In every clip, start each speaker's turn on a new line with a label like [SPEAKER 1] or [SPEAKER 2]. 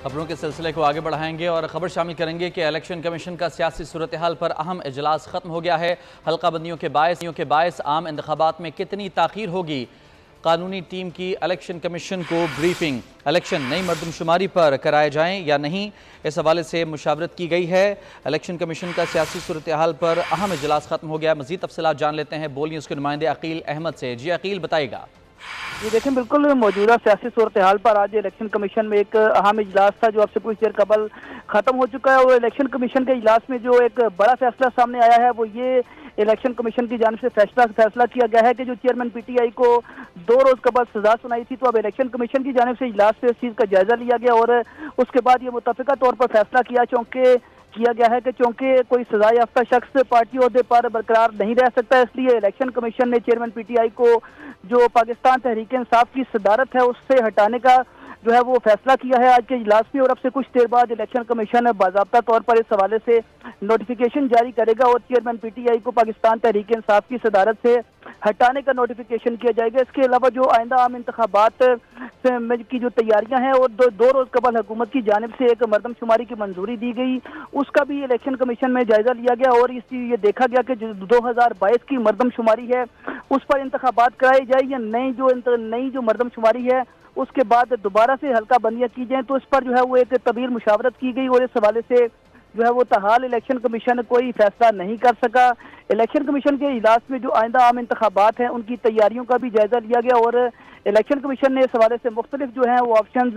[SPEAKER 1] खबरों के सिलसिले को आगे बढ़ाएंगे और खबर शामिल करेंगे कि इलेक्शन कमीशन का सियासी सूरत हाल पर अहम इजलास खत्म हो गया है। हल्का बंदियों के बायस आम इंतखाबात में कितनी ताखीर होगी, कानूनी टीम की इलेक्शन कमीशन को ब्रीफिंग। इलेक्शन नई मरदमशुमारी पर कराए जाएं या नहीं, इस हवाले से मुशावरत की गई है। इलेक्शन कमीशन का सियासी सूरत हाल पर अहम इजलास खत्म हो गया। मजीद तफसीलात जान लेते हैं, बोलिए उसके नुमाइंदे अकील अहमद से। जी अकील, बताइएगा।
[SPEAKER 2] जी देखें, बिल्कुल मौजूदा सियासी सूरत हाल पर आज इलेक्शन कमीशन में एक अहम इजलास था जो अब से कुछ देर कबल खत्म हो चुका है। और इलेक्शन कमीशन के इजलास में जो एक बड़ा फैसला सामने आया है वो ये इलेक्शन कमीशन की जानिब से फैसला किया गया है कि जो चेयरमैन पीटीआई को 2 रोज कबल सजा सुनाई थी, तो अब इलेक्शन कमीशन की जानिब से इजलास से इस चीज का जायजा लिया गया और उसके बाद ये मुतफिका तौर पर फैसला किया गया है कि चूंकि कोई सजा याफ्ता शख्स पार्टी ओहदे पर बरकरार नहीं रह सकता, इसलिए इलेक्शन कमीशन ने चेयरमैन पीटीआई को जो पाकिस्तान तहरीक इंसाफ की सदारत है उससे हटाने का जो है वो फैसला किया है आज के इजलास में। और अब से कुछ देर बाद इलेक्शन कमीशन बाज़ाब्ता तौर पर इस हवाले से नोटिफिकेशन जारी करेगा और चेयरमैन पीटीआई को पाकिस्तान तहरीक इंसाफ की सदारत से हटाने का नोटिफिकेशन किया जाएगा। इसके अलावा जो आइंदा आम इंतखाबात की जो तैयारियां हैं और दो रोज कबल हुकूमत की जानिब से एक मरदमशुमारी की मंजूरी दी गई, उसका भी इलेक्शन कमीशन में जायजा लिया गया और ये देखा गया कि जो 2022 की मरदमशुमारी है उस पर इंतखाबात कराई जाए या नई जो मरदमशुमारी है उसके बाद दोबारा से हल्का बंदियां की जाए, तो इस पर जो है वो एक तवील मुशावरत की गई और इस हवाले से जो है वो तहाल इलेक्शन कमीशन कोई फैसला नहीं कर सका। इलेक्शन कमीशन के इजलास में जो आइंदा आम इंतखाबात हैं उनकी तैयारियों का भी जायजा लिया गया और इलेक्शन कमीशन ने इस हवाले से मुख्तलिफ जो हैं वो ऑप्शंस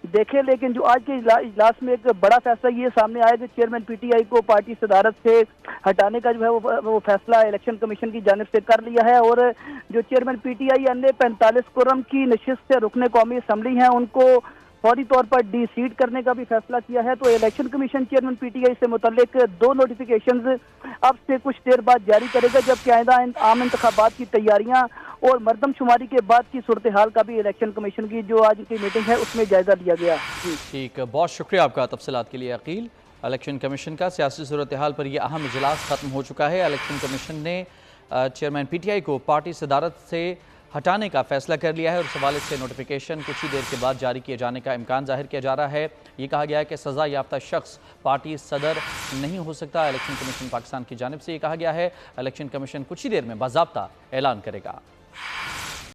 [SPEAKER 2] देखे, लेकिन जो आज के इजलास में एक बड़ा फैसला ये सामने आया कि चेयरमैन पीटीआई को पार्टी सदारत से हटाने का जो है वो फैसला इलेक्शन कमीशन की जानिब से कर लिया है और जो चेयरमैन पीटीआई अन्य 45 कुर्रम की नशिस्त से रुकने कौमी असम्बली हैं उनको फौरी तौर पर डी-सीट करने का भी फैसला किया है। तो इलेक्शन कमीशन चेयरमैन पीटीआई से मुतल्लिक 2 नोटिफिकेशंस अब से कुछ देर बाद जारी करेगा, जबकि आइंदा आम इंतखाबात की तैयारियां और मरदमशुमारी के बाद की सूरत हाल का भी इलेक्शन कमीशन की जो आज की मीटिंग है उसमें जायजा लिया गया।
[SPEAKER 1] ठीक, बहुत शुक्रिया आपका तफसीलात के लिए अकील। इलेक्शन कमीशन का सियासी सूरत हाल पर यह अहम इजलास खत्म हो चुका है। इलेक्शन कमीशन ने चेयरमैन पीटीआई को पार्टी सदारत से हटाने का फैसला कर लिया है और इस हवाले से नोटिफिकेशन कुछ ही देर के बाद जारी किए जाने का इम्कान जाहिर किया जा रहा है। ये कहा गया है कि सज़ा याफ्ता शख्स पार्टी सदर नहीं हो सकता। इलेक्शन कमीशन पाकिस्तान की जानिब से ये कहा गया है। इलेक्शन कमीशन कुछ ही देर में बाज़ाब्ता ऐलान करेगा।